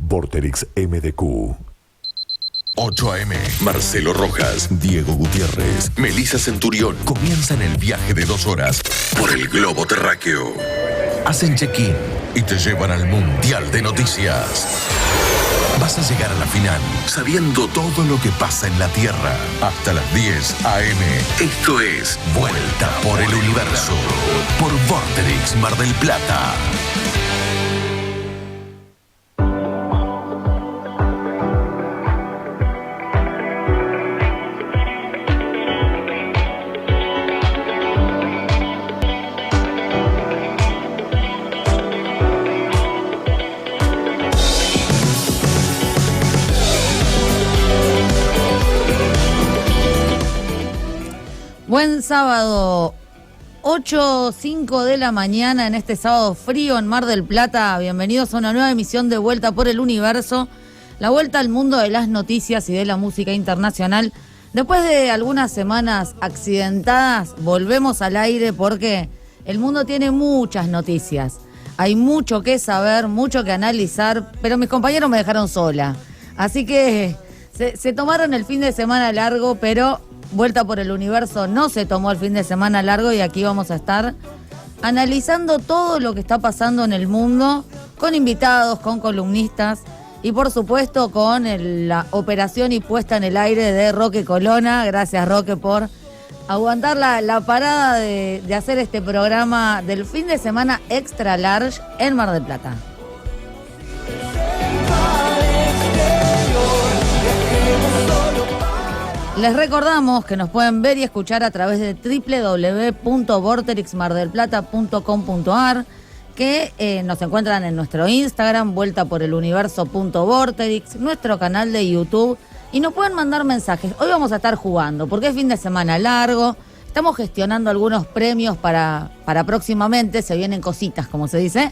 Vorterix MDQ. 8 AM, Marcelo Rojas, Diego Gutiérrez, Melissa Centurión comienzan el viaje de 2 horas por el globo terráqueo. Hacen check-in y te llevan al Mundial de Noticias. Vas a llegar a la final sabiendo todo lo que pasa en la Tierra. Hasta las 10 AM. Esto es Vuelta por el Universo por Vorterix Mar del Plata. Buen sábado, 8:05 de la mañana en este sábado frío en Mar del Plata. Bienvenidos a una nueva emisión de Vuelta por el Universo, la vuelta al mundo de las noticias y de la música internacional. Después de algunas semanas accidentadas, volvemos al aire porque el mundo tiene muchas noticias. Hay mucho que saber, mucho que analizar, pero mis compañeros me dejaron sola. Así que se tomaron el fin de semana largo, pero Vuelta por el Universo no se tomó el fin de semana largo y aquí vamos a estar analizando todo lo que está pasando en el mundo, con invitados, con columnistas y por supuesto con la operación y puesta en el aire de Roque Colona. Gracias, Roque, por aguantar la parada de hacer este programa del fin de semana extra large en Mar del Plata. Les recordamos que nos pueden ver y escuchar a través de www.vorterixmardelplata.com.ar, que nos encuentran en nuestro Instagram, vueltaporeluniverso.vorterix, nuestro canal de YouTube, y nos pueden mandar mensajes. Hoy vamos a estar jugando, porque es fin de semana largo, estamos gestionando algunos premios para próximamente, se vienen cositas, como se dice,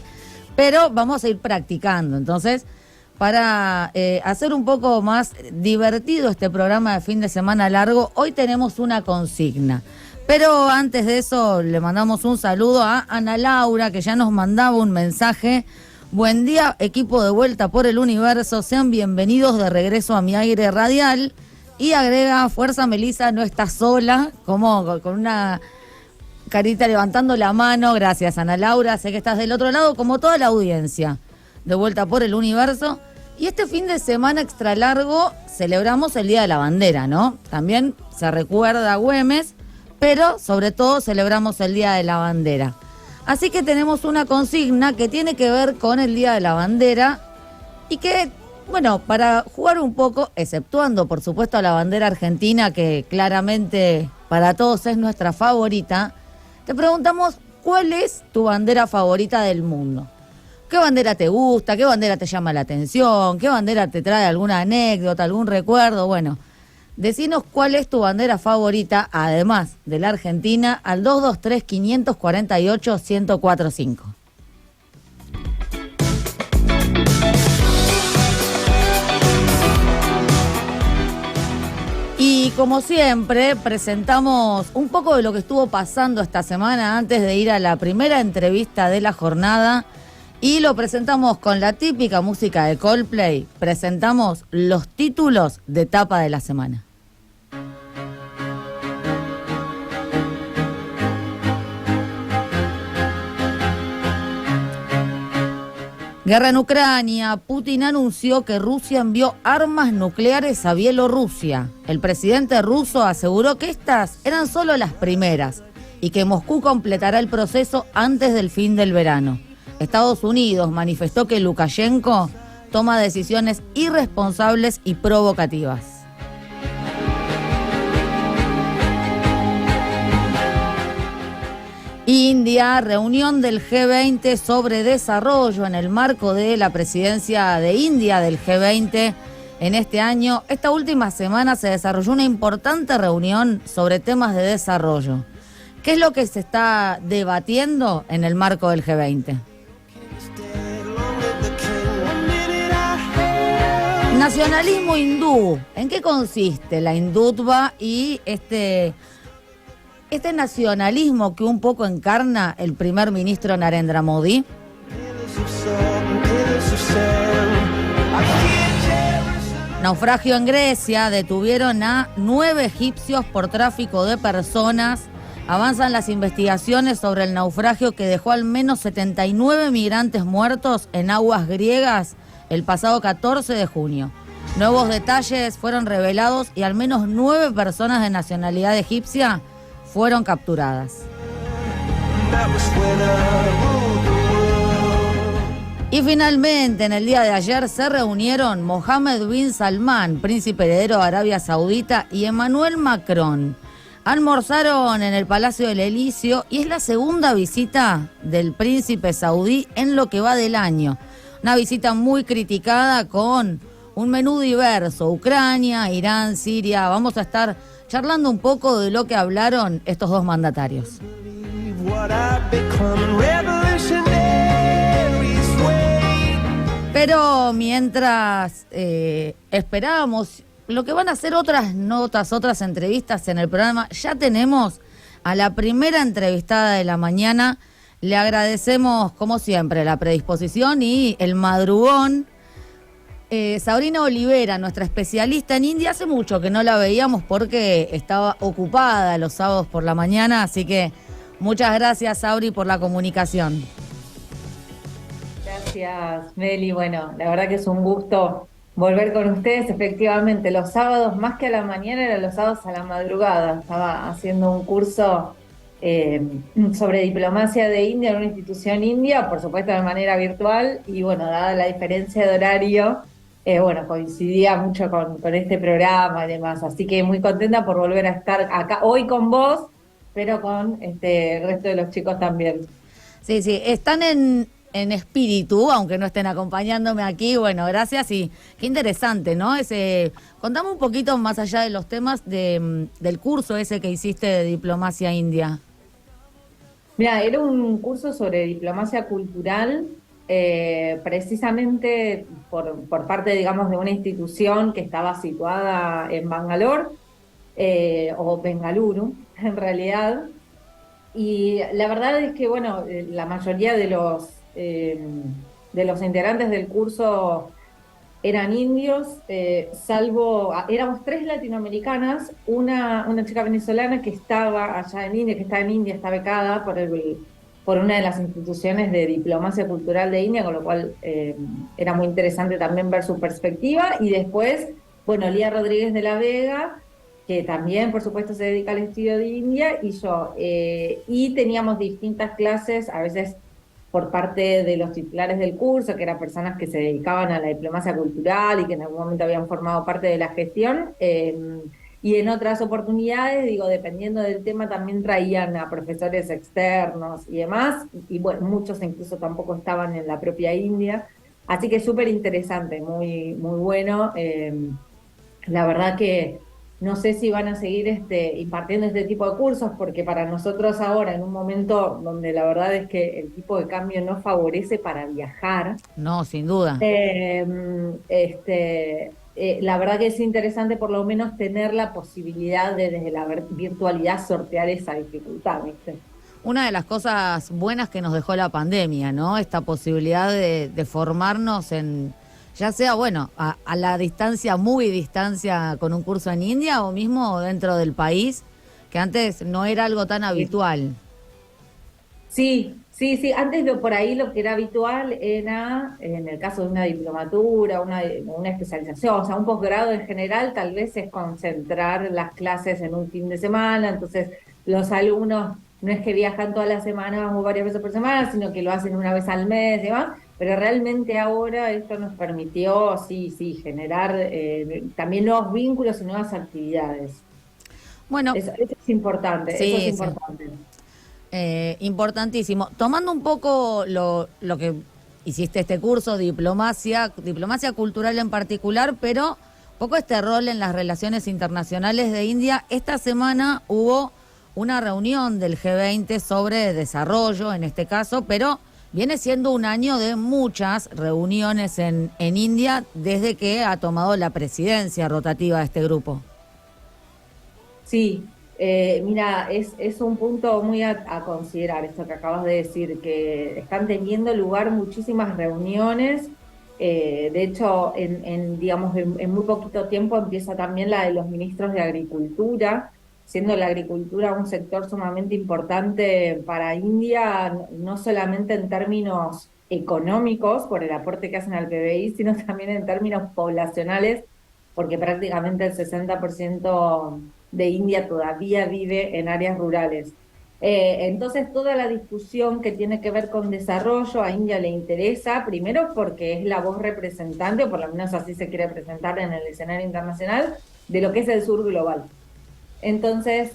pero vamos a ir practicando, entonces para hacer un poco más divertido este programa de fin de semana largo, hoy tenemos una consigna. Pero antes de eso, le mandamos un saludo a Ana Laura, que ya nos mandaba un mensaje. Buen día, equipo de Vuelta por el Universo. Sean bienvenidos de regreso a mi aire radial. Y agrega, fuerza Melissa, no está sola, como con una carita levantando la mano. Gracias, Ana Laura. Sé que estás del otro lado, como toda la audiencia de Vuelta por el Universo. Y este fin de semana extra largo celebramos el Día de la Bandera, ¿no? También se recuerda a Güemes, pero sobre todo celebramos el Día de la Bandera. Así que tenemos una consigna que tiene que ver con el Día de la Bandera y que, bueno, para jugar un poco, exceptuando por supuesto a la bandera argentina, que claramente para todos es nuestra favorita, te preguntamos ¿cuál es tu bandera favorita del mundo? ¿Qué bandera te gusta? ¿Qué bandera te llama la atención? ¿Qué bandera te trae alguna anécdota, algún recuerdo? Bueno, decinos cuál es tu bandera favorita, además de la Argentina, al 223-548-1045. Y como siempre, presentamos un poco de lo que estuvo pasando esta semana antes de ir a la primera entrevista de la jornada. Y lo presentamos con la típica música de Coldplay. Presentamos los títulos de tapa de la semana. Guerra en Ucrania. Putin anunció que Rusia envió armas nucleares a Bielorrusia. El presidente ruso aseguró que estas eran solo las primeras y que Moscú completará el proceso antes del fin del verano. Estados Unidos manifestó que Lukashenko toma decisiones irresponsables y provocativas. India, reunión del G20 sobre desarrollo en el marco de la presidencia de India del G20 en este año. Esta última semana se desarrolló una importante reunión sobre temas de desarrollo. ¿Qué es lo que se está debatiendo en el marco del G20? Nacionalismo hindú. ¿En qué consiste la hindutva y este nacionalismo que un poco encarna el primer ministro Narendra Modi? Naufragio en Grecia, detuvieron a 9 egipcios por tráfico de personas. Avanzan las investigaciones sobre el naufragio que dejó al menos 79 migrantes muertos en aguas griegas el pasado 14 de junio. Nuevos detalles fueron revelados y al menos 9 personas de nacionalidad egipcia fueron capturadas. Y finalmente, en el día de ayer se reunieron Mohammed bin Salman, príncipe heredero de Arabia Saudita, y Emmanuel Macron. Almorzaron en el Palacio del Elíseo y es la segunda visita del príncipe saudí en lo que va del año. Una visita muy criticada con un menú diverso: Ucrania, Irán, Siria. Vamos a estar charlando un poco de lo que hablaron estos dos mandatarios. Pero mientras esperábamos lo que van a ser otras notas, otras entrevistas en el programa, ya tenemos a la primera entrevistada de la mañana. Le agradecemos, como siempre, la predisposición y el madrugón. Sabrina Olivera, nuestra especialista en India, hace mucho que no la veíamos porque estaba ocupada los sábados por la mañana, así que muchas gracias, Sabri, por la comunicación. Gracias, Meli. Bueno, la verdad que es un gusto volver con ustedes. Efectivamente, los sábados, más que a la mañana, eran los sábados a la madrugada. Estaba haciendo un curso sobre diplomacia de India en una institución india, por supuesto de manera virtual, y bueno, dada la diferencia de horario, coincidía mucho con este programa y demás. Así que muy contenta por volver a estar acá hoy con vos, pero con el resto de los chicos también. Sí, están en espíritu, aunque no estén acompañándome aquí. Bueno, gracias y qué interesante, ¿no? Contame un poquito más allá de los temas del curso ese que hiciste de diplomacia india. Mira, era un curso sobre diplomacia cultural, precisamente por parte, digamos, de una institución que estaba situada en Bangalore, o Bengaluru, en realidad. Y la verdad es que, bueno, la mayoría de los integrantes del curso eran indios, salvo, éramos 3 latinoamericanas, una chica venezolana que estaba allá en India, está becada por una de las instituciones de diplomacia cultural de India, con lo cual era muy interesante también ver su perspectiva. Y después, bueno, Lía Rodríguez de la Vega, que también, por supuesto, se dedica al estudio de India, y yo. Y teníamos distintas clases, a veces por parte de los titulares del curso, que eran personas que se dedicaban a la diplomacia cultural y que en algún momento habían formado parte de la gestión, y en otras oportunidades, dependiendo del tema, también traían a profesores externos y demás, y bueno, muchos incluso tampoco estaban en la propia India, así que súper interesante, muy, muy bueno. La verdad que no sé si van a seguir impartiendo este tipo de cursos, porque para nosotros ahora, en un momento donde la verdad es que el tipo de cambio no favorece para viajar. No, sin duda. La verdad que es interesante por lo menos tener la posibilidad de desde la virtualidad sortear esa dificultad, ¿viste? Una de las cosas buenas que nos dejó la pandemia, ¿no? Esta posibilidad de formarnos ya sea, bueno, a la distancia, muy distancia, con un curso en India o mismo dentro del país, que antes no era algo tan habitual. Sí. Antes por ahí lo que era habitual era, en el caso de una diplomatura, una especialización, o sea, un posgrado en general, tal vez es concentrar las clases en un fin de semana. Entonces los alumnos no es que viajan todas las semanas o varias veces por semana, sino que lo hacen una vez al mes y demás. Pero realmente ahora esto nos permitió, sí, generar también nuevos vínculos y nuevas actividades. Bueno, eso es importante, sí, eso es importante. Importantísimo. Tomando un poco lo que hiciste este curso, diplomacia cultural en particular, pero un poco este rol en las relaciones internacionales de India. Esta semana hubo una reunión del G20 sobre desarrollo, en este caso, pero viene siendo un año de muchas reuniones en India desde que ha tomado la presidencia rotativa de este grupo. Sí, mira, es un punto muy a considerar esto que acabas de decir, que están teniendo lugar muchísimas reuniones De hecho, digamos, en muy poquito tiempo empieza también la de los ministros de Agricultura, siendo la agricultura un sector sumamente importante para India, no solamente en términos económicos, por el aporte que hacen al PBI, sino también en términos poblacionales, porque prácticamente el 60% de India todavía vive en áreas rurales. Entonces, toda la discusión que tiene que ver con desarrollo a India le interesa, primero porque es la voz representante, o por lo menos así se quiere presentar en el escenario internacional, de lo que es el sur global. Entonces,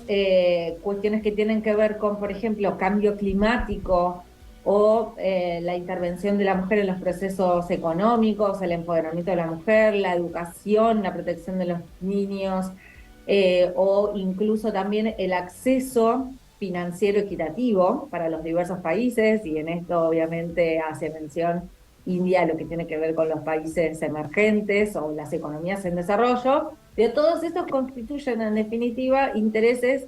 cuestiones que tienen que ver con, por ejemplo, cambio climático o la intervención de la mujer en los procesos económicos, el empoderamiento de la mujer, la educación, la protección de los niños, o incluso también el acceso financiero equitativo para los diversos países, y en esto obviamente hace mención India, lo que tiene que ver con los países emergentes o las economías en desarrollo. De todos estos constituyen en definitiva intereses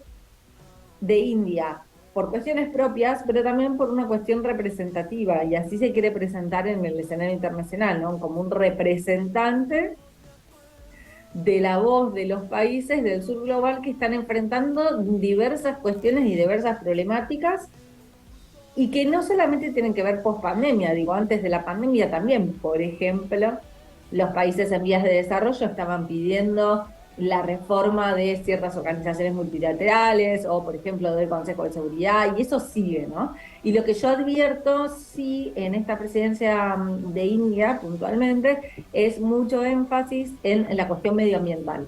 de India por cuestiones propias, pero también por una cuestión representativa, y así se quiere presentar en el escenario internacional, ¿no? Como un representante de la voz de los países del sur global que están enfrentando diversas cuestiones y diversas problemáticas, y que no solamente tienen que ver post pandemia, digo, antes de la pandemia también. Por ejemplo, los países en vías de desarrollo estaban pidiendo la reforma de ciertas organizaciones multilaterales, o por ejemplo del Consejo de Seguridad, y eso sigue, ¿no? Y lo que yo advierto, sí, en esta presidencia de India puntualmente, es mucho énfasis en la cuestión medioambiental.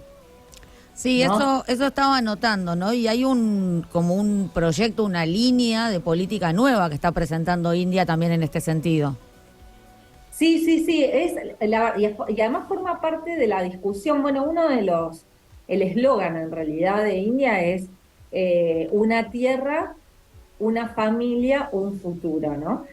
Sí, ¿No? eso estaba notando, ¿no? Y hay como un proyecto, una línea de política nueva que está presentando India también en este sentido. Sí, sí, sí, y además forma parte de la discusión. Bueno, el eslogan en realidad de India es una tierra, una familia, un futuro, ¿no?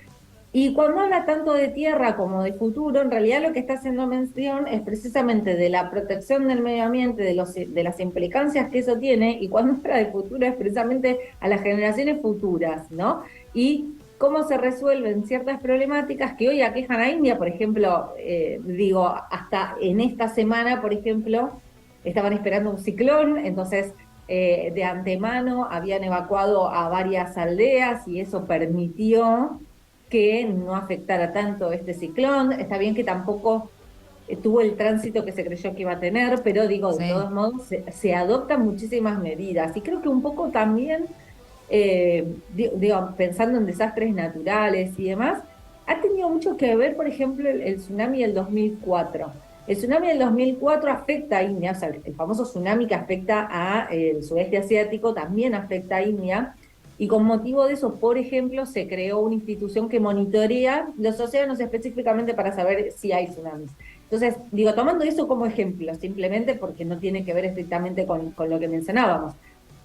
Y cuando habla tanto de tierra como de futuro, en realidad lo que está haciendo mención es precisamente de la protección del medio ambiente, de las implicancias que eso tiene, y cuando habla de futuro es precisamente a las generaciones futuras, ¿no? Y cómo se resuelven ciertas problemáticas que hoy aquejan a India, por ejemplo, digo, hasta en esta semana, por ejemplo, estaban esperando un ciclón, entonces de antemano habían evacuado a varias aldeas y eso permitió que no afectara tanto este ciclón. Está bien que tampoco tuvo el tránsito que se creyó que iba a tener, pero digo, de Sí. todos modos, se adoptan muchísimas medidas. Y creo que un poco también, digo, pensando en desastres naturales y demás, ha tenido mucho que ver, por ejemplo, el tsunami del 2004. El tsunami del 2004 afecta a India, o sea, el famoso tsunami que afecta al sudeste asiático también afecta a India, y con motivo de eso, por ejemplo, se creó una institución que monitorea los océanos específicamente para saber si hay tsunamis. Entonces, digo, tomando eso como ejemplo, simplemente porque no tiene que ver estrictamente con lo que mencionábamos.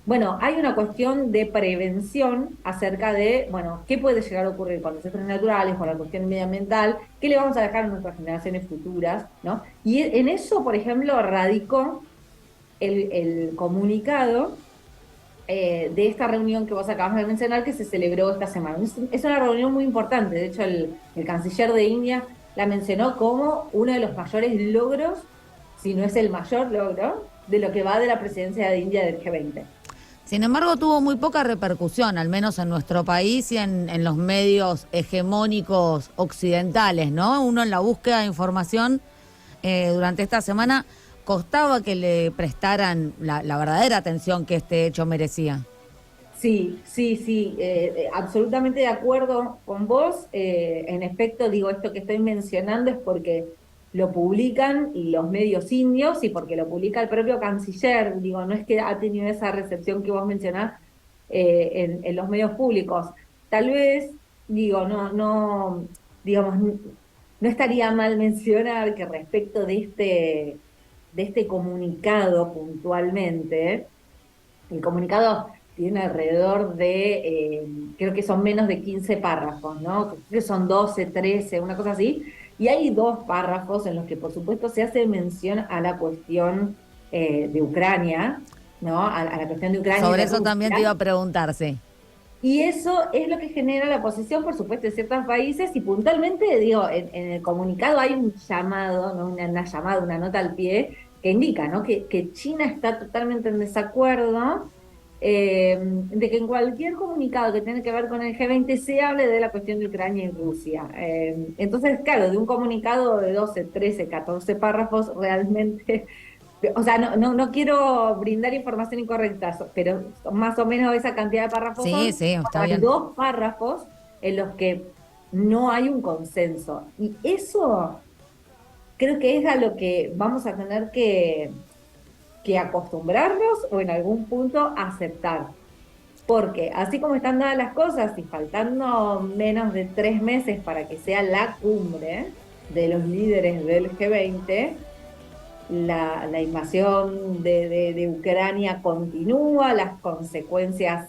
Bueno, hay una cuestión de prevención acerca de, bueno, qué puede llegar a ocurrir con desastres naturales, con la cuestión medioambiental, qué le vamos a dejar a nuestras generaciones futuras, ¿no? Y en eso, por ejemplo, radicó el comunicado de esta reunión que vos acabas de mencionar, que se celebró esta semana. Es una reunión muy importante, de hecho el canciller de India la mencionó como uno de los mayores logros, si no es el mayor logro, de lo que va de la presidencia de India del G20. Sin embargo, tuvo muy poca repercusión, al menos en nuestro país y en los medios hegemónicos occidentales, ¿no? Uno en la búsqueda de información durante esta semana costaba que le prestaran la verdadera atención que este hecho merecía. Sí, sí, sí, absolutamente de acuerdo con vos. En efecto, digo, esto que estoy mencionando es porque lo publican y los medios indios, y porque lo publica el propio canciller. Digo, no es que ha tenido esa recepción que vos mencionás en los medios públicos. Tal vez, digo, digamos, no estaría mal mencionar que respecto de este comunicado puntualmente, el comunicado tiene alrededor de, creo que son menos de 15 párrafos, ¿no? Creo que son 12, 13, una cosa así. Y hay dos párrafos en los que, por supuesto, se hace mención a la cuestión de Ucrania, ¿no? A la cuestión de Ucrania y Sobre de eso también te Rusia. iba a preguntar, sí. Y eso es lo que genera la posición, por supuesto, de ciertos países, y puntualmente, digo, en el comunicado hay un llamado, ¿no? Una llamada, una nota al pie, que indica, ¿no? Que China está totalmente en desacuerdo, de que en cualquier comunicado que tenga que ver con el G20 se hable de la cuestión de Ucrania y Rusia. Entonces, claro, de un comunicado de 12, 13, 14 párrafos, realmente, o sea, no quiero brindar información incorrecta, pero más o menos esa cantidad de párrafos Sí, son, sí, está hay bien. 2 párrafos en los que no hay un consenso. Y eso creo que es a lo que vamos a tener que acostumbrarnos o en algún punto aceptar. Porque así como están dadas las cosas y faltando menos de 3 meses para que sea la cumbre de los líderes del G20, la invasión de Ucrania continúa, las consecuencias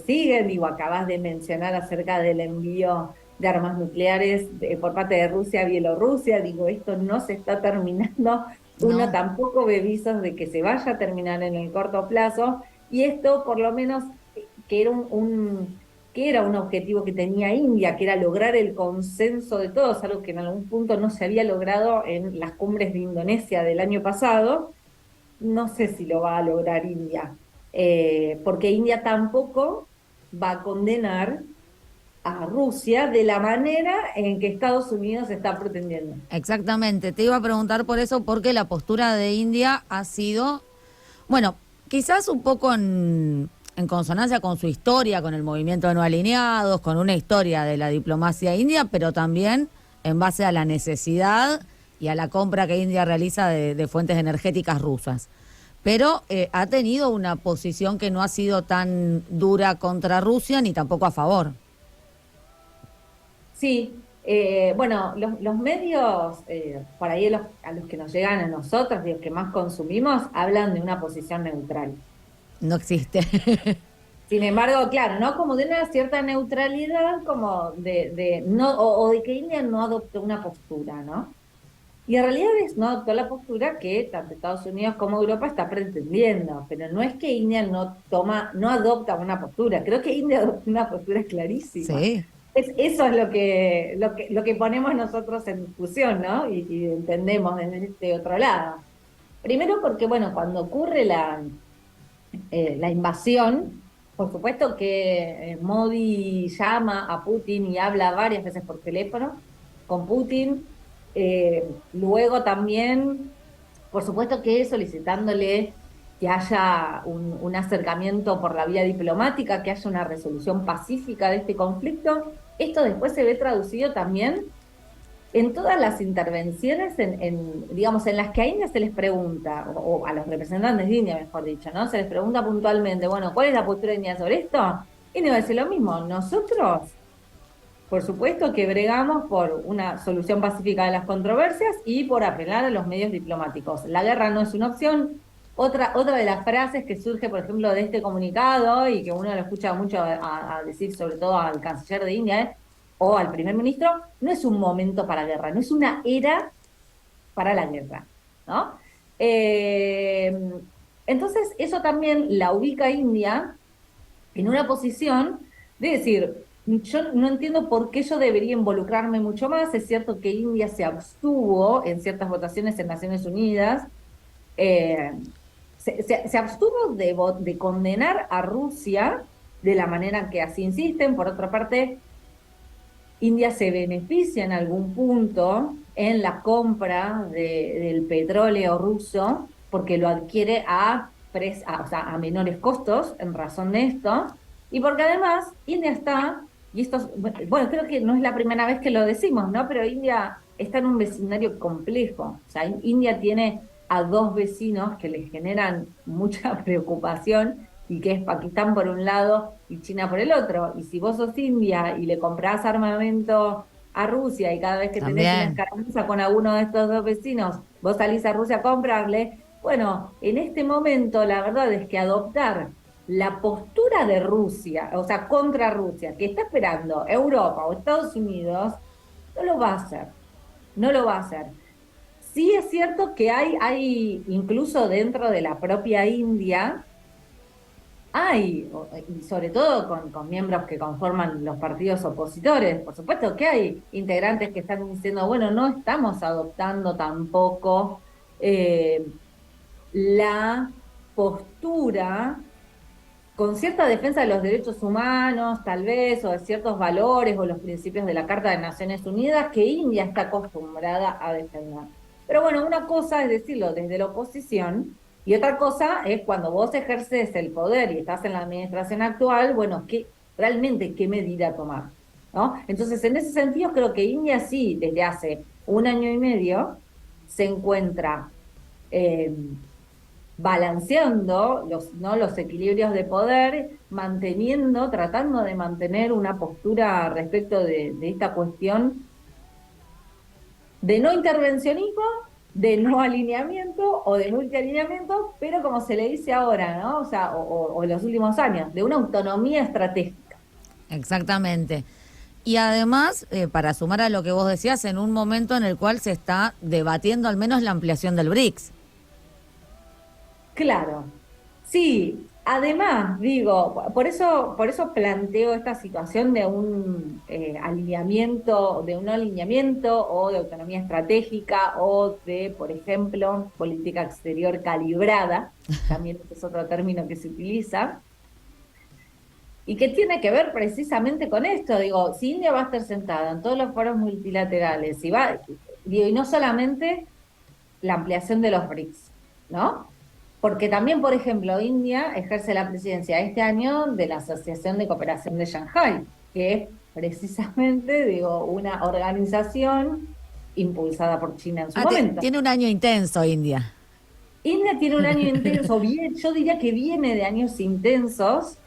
siguen. Digo, acabas de mencionar acerca del envío de armas nucleares por parte de Rusia a Bielorrusia. Digo, esto no se está terminando. Uno No, tampoco ve visos de que se vaya a terminar en el corto plazo. Y esto, por lo menos, que era que era un objetivo que tenía India, que era lograr el consenso de todos, algo que en algún punto no se había logrado en las cumbres de Indonesia del año pasado. No sé si lo va a lograr India, porque India tampoco va a condenar a Rusia de la manera en que Estados Unidos está pretendiendo. exactamente. Te iba a preguntar por eso, porque la postura de India ha sido, bueno, quizás un poco en consonancia con su historia, con el movimiento de no alineados, con una historia de la diplomacia india, pero también en base a la necesidad y a la compra que India realiza de fuentes energéticas rusas. Pero ha tenido una posición que no ha sido tan dura contra Rusia ni tampoco a favor. Sí, bueno, los medios, por ahí a los que nos llegan a nosotros, y los que más consumimos, hablan de una posición neutral. No existe. Sin embargo, claro, ¿no? Como de una cierta neutralidad, como de no, o de que India no adoptó una postura, ¿no? Y en realidad no adoptó la postura que tanto Estados Unidos como Europa está pretendiendo, pero no es que India no adopta una postura, creo que India adopta una postura clarísima. Sí, Eso es lo que ponemos nosotros en discusión, ¿no? Y entendemos desde este otro lado. Primero porque, bueno, cuando ocurre la invasión, por supuesto que Modi llama a Putin y habla varias veces por teléfono con Putin. Luego también, por supuesto que solicitándole que haya un acercamiento por la vía diplomática, que haya una resolución pacífica de este conflicto. Esto después se ve traducido también en todas las intervenciones, digamos, en las que a India se les pregunta, o a los representantes de India, mejor dicho, ¿no? Se les pregunta puntualmente, bueno, ¿cuál es la postura de India sobre esto? India va a decir lo mismo. Nosotros, por supuesto, que bregamos por una solución pacífica de las controversias y por apelar a los medios diplomáticos. La guerra no es una opción. Otra de las frases que surge, por ejemplo, de este comunicado y que uno lo escucha mucho a decir, sobre todo al canciller de India, o al primer ministro, no es un momento para guerra, no es una era para la guerra, ¿no? Eh, entonces, eso también la ubica a India en una posición de decir, yo no entiendo por qué yo debería involucrarme mucho más. Es cierto que India se abstuvo en ciertas votaciones en Naciones Unidas, eh, se abstuvo de condenar a Rusia de la manera que así insisten. Por otra parte, India se beneficia en algún punto en la compra del petróleo ruso porque lo adquiere o sea, a menores costos en razón de esto, y porque además India está, y esto, bueno, creo que no es la primera vez que lo decimos, ¿no? Pero India está en un vecindario complejo. O sea, India tiene a dos vecinos que le generan mucha preocupación, y que es Pakistán por un lado y China por el otro. Y si vos sos India y le comprás armamento a Rusia, y cada vez que tenés una también. escaramuza con alguno de estos dos vecinos, vos salís a Rusia a comprarle, bueno, en este momento la verdad es que adoptar la postura de Rusia, o sea, contra Rusia, que está esperando Europa o Estados Unidos, no lo va a hacer, no lo va a hacer. Sí es cierto que hay incluso dentro de la propia India, y sobre todo con miembros que conforman los partidos opositores, por supuesto que hay integrantes que están diciendo, bueno, no estamos adoptando tampoco la postura con cierta defensa de los derechos humanos, tal vez, o de ciertos valores o los principios de la Carta de Naciones Unidas que India está acostumbrada a defender. Pero bueno, una cosa es decirlo desde la oposición y otra cosa es cuando vos ejerces el poder y estás en la administración actual, bueno, realmente qué medida tomar, ¿no? Entonces, en ese sentido, creo que India sí, desde hace un año y medio, se encuentra balanceando los equilibrios de poder, tratando de mantener una postura respecto de esta cuestión de no intervencionismo, de no alineamiento o de multialineamiento, pero como se le dice ahora, ¿no? O sea, o en los últimos años, de una autonomía estratégica. Exactamente. Y además, para sumar a lo que vos decías, en un momento en el cual se está debatiendo al menos la ampliación del BRICS. Claro, sí. Además, digo, por eso planteo esta situación de un alineamiento, de un no alineamiento o de autonomía estratégica o de, por ejemplo, política exterior calibrada, también este es otro término que se utiliza, y que tiene que ver precisamente con esto. Digo, si India va a estar sentada en todos los foros multilaterales y no solamente la ampliación de los BRICS, ¿no? Porque también, por ejemplo, India ejerce la presidencia este año de la Asociación de Cooperación de Shanghái, que es precisamente, digo, una organización impulsada por China en su momento. Tiene un año intenso, India. India tiene un año intenso, yo diría que viene de años intensos.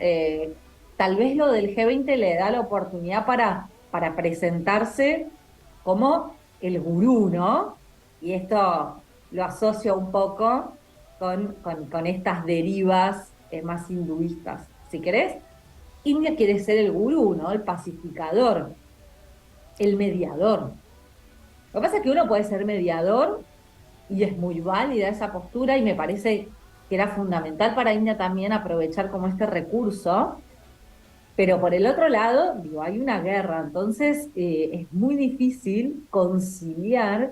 Tal vez lo del G20 le da la oportunidad para presentarse como el gurú, ¿no? Y esto lo asocio un poco con estas derivas más hinduistas. Si querés, India quiere ser el gurú, ¿no? El pacificador, el mediador. Lo que pasa es que uno puede ser mediador y es muy válida esa postura y me parece que era fundamental para India también aprovechar como este recurso, pero por el otro lado, digo, hay una guerra, entonces es muy difícil conciliar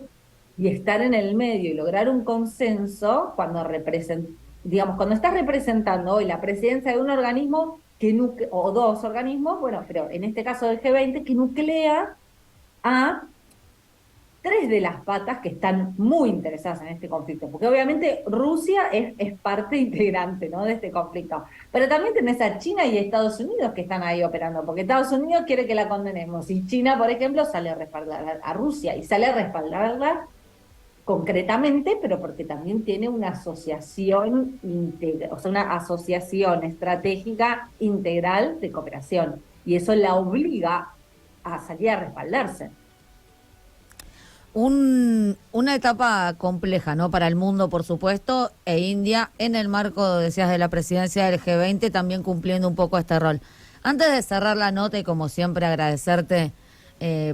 y estar en el medio y lograr un consenso cuando cuando estás representando hoy la presidencia de un organismo o dos organismos, bueno, pero en este caso del G20, que nuclea a tres de las patas que están muy interesadas en este conflicto, porque obviamente Rusia es parte integrante, ¿no?, de este conflicto, pero también tenés a China y Estados Unidos que están ahí operando, porque Estados Unidos quiere que la condenemos, y China, por ejemplo, sale a respaldar a Rusia, y sale a respaldarla concretamente, pero porque también tiene una asociación una asociación estratégica integral de cooperación, y eso la obliga a salir a respaldarse. Una etapa compleja, ¿no?, para el mundo, por supuesto, e India, en el marco, decías, de la presidencia del G20, también cumpliendo un poco este rol. Antes de cerrar la nota, y como siempre agradecerte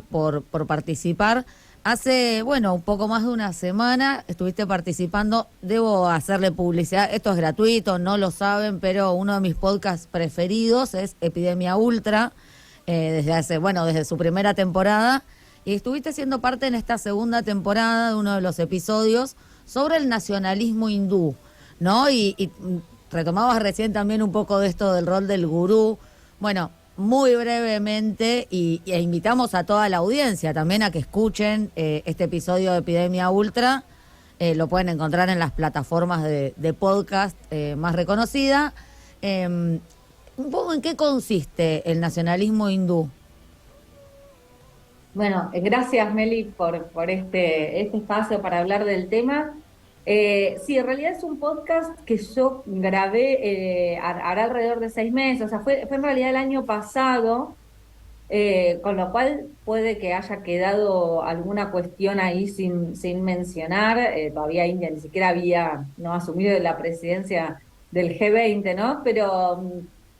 por participar, hace, bueno, un poco más de una semana estuviste participando, debo hacerle publicidad, esto es gratuito, no lo saben, pero uno de mis podcasts preferidos es Epidemia Ultra, desde su primera temporada, y estuviste siendo parte en esta segunda temporada de uno de los episodios sobre el nacionalismo hindú, ¿no? Y retomabas recién también un poco de esto del rol del gurú. Bueno, muy brevemente, e invitamos a toda la audiencia también a que escuchen este episodio de Epidemia Ultra. Lo pueden encontrar en las plataformas de podcast más reconocidas. Un poco, ¿en qué consiste el nacionalismo hindú? Bueno, gracias Meli por este espacio para hablar del tema. Sí, en realidad es un podcast que yo grabé hará alrededor de 6 meses, o sea, fue en realidad el año pasado, con lo cual puede que haya quedado alguna cuestión ahí sin mencionar. Todavía India ni siquiera había asumido la presidencia del G20, ¿no? Pero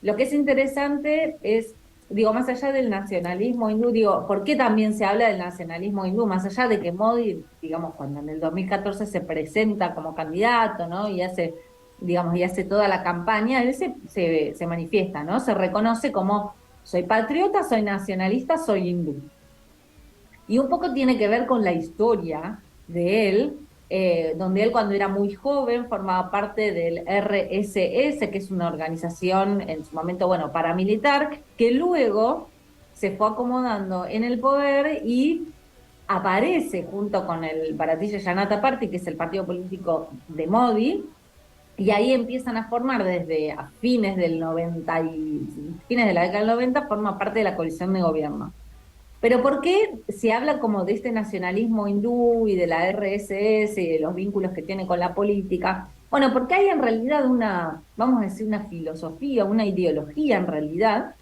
lo que es interesante es, digo, más allá del nacionalismo hindú, digo, ¿por qué también se habla del nacionalismo hindú? Más allá de que Modi, digamos, cuando en el 2014 se presenta como candidato, ¿no?, y hace digamos, y hace toda la campaña, él se manifiesta, ¿no? Se reconoce como soy patriota, soy nacionalista, soy hindú. Y un poco tiene que ver con la historia de él, donde él cuando era muy joven formaba parte del RSS, que es una organización en su momento, bueno, paramilitar, que luego se fue acomodando en el poder y aparece junto con el Bharatiya Janata Party, que es el partido político de Modi, y ahí empiezan a formar desde a fines del 90 y fines de la década del 90, forma parte de la coalición de gobierno. Pero ¿por qué se habla como de este nacionalismo hindú y de la RSS y de los vínculos que tiene con la política? Bueno, porque hay en realidad una, vamos a decir, una filosofía, una ideología en realidad,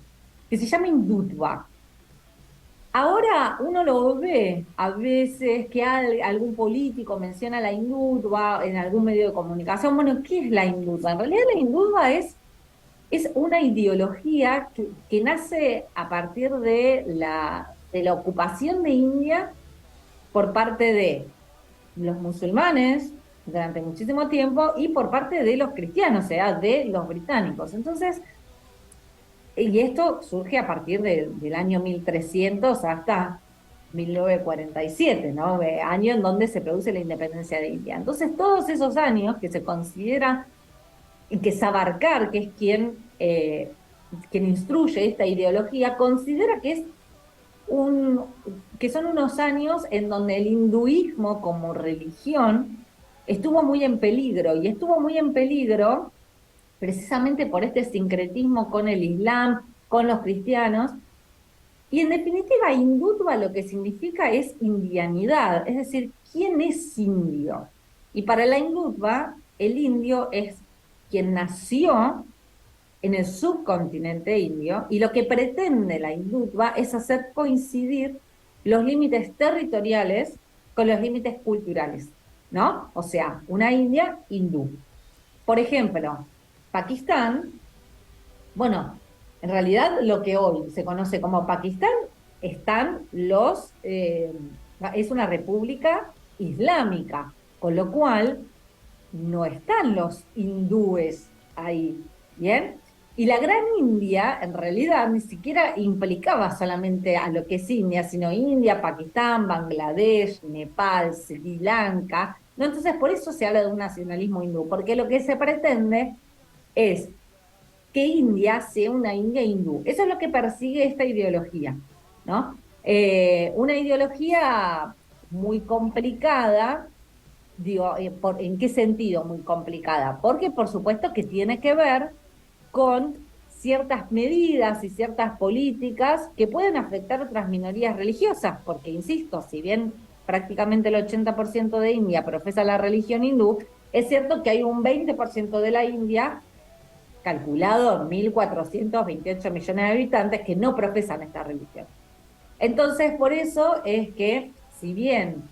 que se llama hindutva. Ahora uno lo ve a veces que algún político menciona la hindutva en algún medio de comunicación. Bueno, ¿qué es la hindutva? En realidad la hindutva es una ideología que nace a partir de la ocupación de India por parte de los musulmanes durante muchísimo tiempo y por parte de los cristianos, o sea, de los británicos. Entonces, y esto surge a partir del año 1300 hasta 1947, ¿no? Año en donde se produce la independencia de India. Entonces, todos esos años que se considera y que Savarkar, que es quien instruye esta ideología, considera que son unos años en donde el hinduismo como religión estuvo muy en peligro, y estuvo muy en peligro precisamente por este sincretismo con el Islam, con los cristianos, y en definitiva hindutva lo que significa es indianidad, es decir, ¿quién es indio? Y para la hindutva, el indio es quien nació en el subcontinente indio, y lo que pretende la hindutva es hacer coincidir los límites territoriales con los límites culturales, ¿no? O sea, una India hindú. Por ejemplo, Pakistán, bueno, en realidad lo que hoy se conoce como Pakistán es una república islámica, con lo cual no están los hindúes ahí, ¿bien? Y la Gran India, en realidad, ni siquiera implicaba solamente a lo que es India, sino India, Pakistán, Bangladesh, Nepal, Sri Lanka, ¿no? Entonces, por eso se habla de un nacionalismo hindú, porque lo que se pretende es que India sea una India hindú. Eso es lo que persigue esta ideología, ¿no? Una ideología muy complicada. Digo, ¿en qué sentido muy complicada? Porque por supuesto que tiene que ver con ciertas medidas y ciertas políticas que pueden afectar a otras minorías religiosas, porque insisto, si bien prácticamente el 80% de India profesa la religión hindú, es cierto que hay un 20% de la India, calculado en 1.428 millones de habitantes, que no profesan esta religión. Entonces, por eso es que, si bien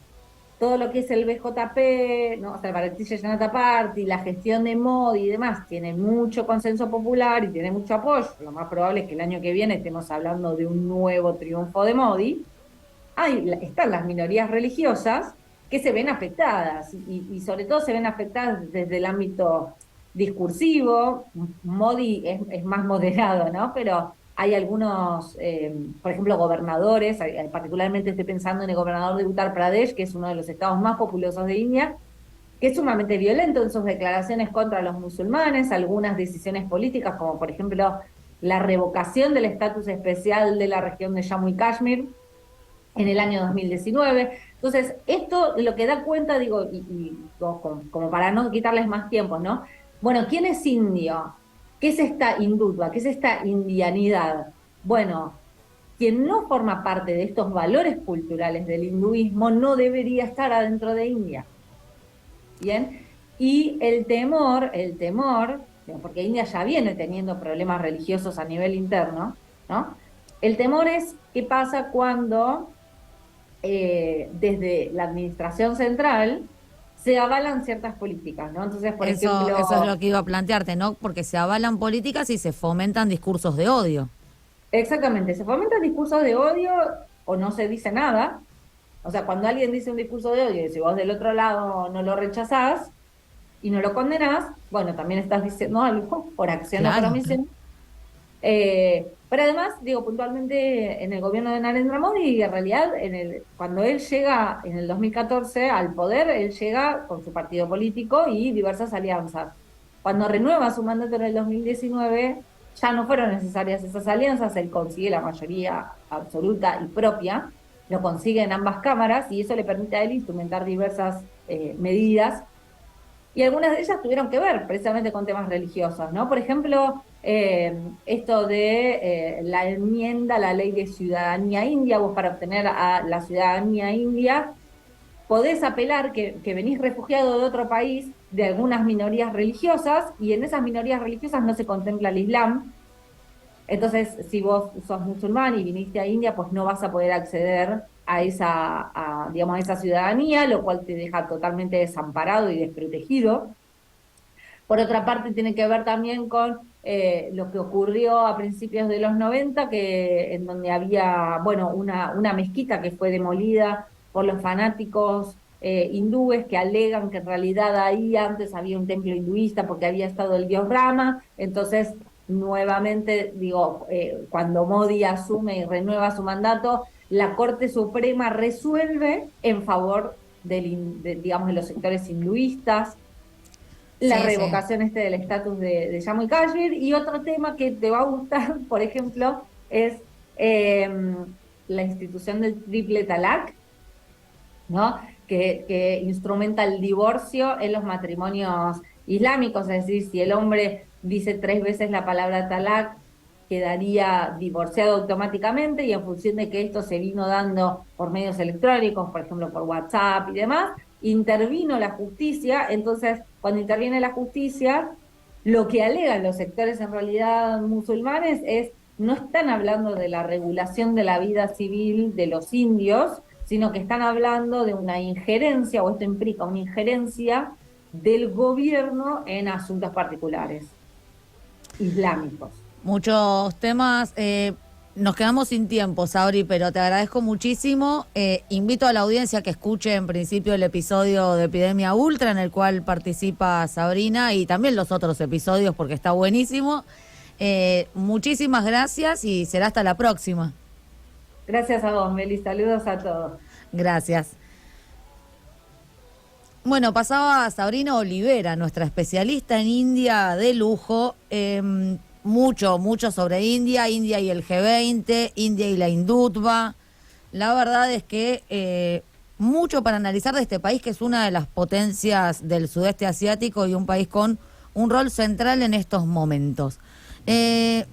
todo lo que es el BJP, ¿no? O sea, el Bharatiya Janata Party, la gestión de Modi y demás, tiene mucho consenso popular y tiene mucho apoyo, lo más probable es que el año que viene estemos hablando de un nuevo triunfo de Modi, están las minorías religiosas que se ven afectadas, y sobre todo se ven afectadas desde el ámbito discursivo. Modi es más moderado, ¿no? Pero hay algunos, por ejemplo, gobernadores, particularmente estoy pensando en el gobernador de Uttar Pradesh, que es uno de los estados más populosos de India, que es sumamente violento en sus declaraciones contra los musulmanes, algunas decisiones políticas, como por ejemplo la revocación del estatus especial de la región de Jammu y Kashmir en el año 2019. Entonces, esto lo que da cuenta, digo, como para no quitarles más tiempo, ¿no? Bueno, ¿quién es indio? ¿Qué es esta hindutva? ¿Qué es esta indianidad? Bueno, quien no forma parte de estos valores culturales del hinduismo no debería estar adentro de India. ¿Bien? Y el temor, porque India ya viene teniendo problemas religiosos a nivel interno, ¿no? El temor es qué pasa cuando desde la administración central se avalan ciertas políticas, ¿no? Entonces, por ejemplo... Eso es lo que iba a plantearte, ¿no? Porque se avalan políticas y se fomentan discursos de odio. Exactamente, se fomentan discursos de odio o no se dice nada. O sea, cuando alguien dice un discurso de odio y si vos del otro lado no lo rechazás, y no lo condenás, bueno, también estás diciendo algo por acción o por Claro. omisión. Pero además, digo, puntualmente en el gobierno de Narendra Modi, en realidad, cuando él llega en el 2014 al poder, él llega con su partido político y diversas alianzas. Cuando renueva su mandato en el 2019, ya no fueron necesarias esas alianzas, él consigue la mayoría absoluta y propia, lo consigue en ambas cámaras y eso le permite a él instrumentar diversas medidas y algunas de ellas tuvieron que ver precisamente con temas religiosos, ¿no? Por ejemplo, esto de la enmienda a la ley de ciudadanía india, vos para obtener a la ciudadanía india podés apelar que venís refugiado de otro país, de algunas minorías religiosas, y en esas minorías religiosas no se contempla el Islam. Entonces, si vos sos musulmán y viniste a India, pues no vas a poder acceder a digamos, a esa ciudadanía, lo cual te deja totalmente desamparado y desprotegido. Por otra parte, tiene que ver también con lo que ocurrió a principios de los 90, en donde había, bueno, una mezquita que fue demolida por los fanáticos hindúes que alegan que en realidad ahí antes había un templo hinduista porque había estado el dios Rama. Entonces, nuevamente, digo, cuando Modi asume y renueva su mandato, la Corte Suprema resuelve en favor digamos, de los sectores hinduistas, la Sí, sí. revocación del estatus de Jammu y Kashmir. Y otro tema que te va a gustar, por ejemplo, es eh, la institución del triple talak, ¿no? Que instrumenta el divorcio en los matrimonios islámicos, es decir, si el hombre dice 3 veces la palabra talak, quedaría divorciado automáticamente, y en función de que esto se vino dando por medios electrónicos, por ejemplo por WhatsApp y demás, intervino la justicia. Entonces, cuando interviene la justicia, lo que alegan los sectores en realidad musulmanes es, no están hablando de la regulación de la vida civil de los indios, sino que están hablando de una injerencia, o esto implica una injerencia del gobierno en asuntos particulares islámicos. Muchos temas. Nos quedamos sin tiempo, Sabri, pero te agradezco muchísimo. Invito a la audiencia que escuche en principio el episodio de Epidemia Ultra, en el cual participa Sabrina, y también los otros episodios, porque está buenísimo. Muchísimas gracias y será hasta la próxima. Gracias a vos, Meli. Saludos a todos. Gracias. Bueno, pasaba Sabrina Olivera, nuestra especialista en India de lujo. Mucho sobre India, India y el G20, India y la hindutva. La verdad es que mucho para analizar de este país, que es una de las potencias del sudeste asiático y un país con un rol central en estos momentos.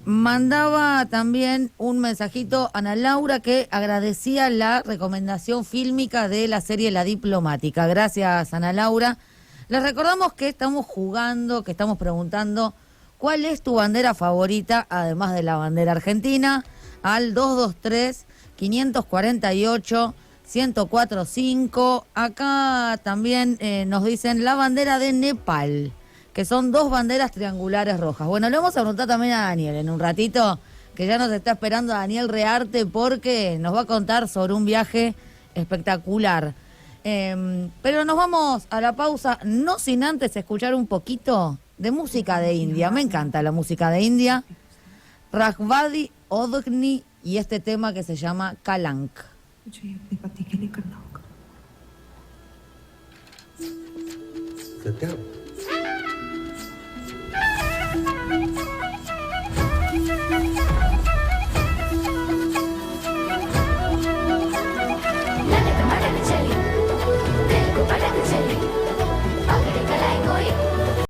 Mandaba también un mensajito a Ana Laura, que agradecía la recomendación fílmica de la serie La Diplomática. Gracias, Ana Laura. Les recordamos que estamos jugando, que estamos preguntando cuál es tu bandera favorita, además de la bandera argentina, al 223-548-1045. Acá también nos dicen la bandera de Nepal, que son 2 banderas triangulares rojas. Bueno, le vamos a preguntar también a Daniel en un ratito, que ya nos está esperando Daniel Rearte, porque nos va a contar sobre un viaje espectacular. Pero nos vamos a la pausa, no sin antes escuchar un poquito de música de India. Me encanta la música de India. Raghvadi Odgni y este tema que se llama Kalank. Satya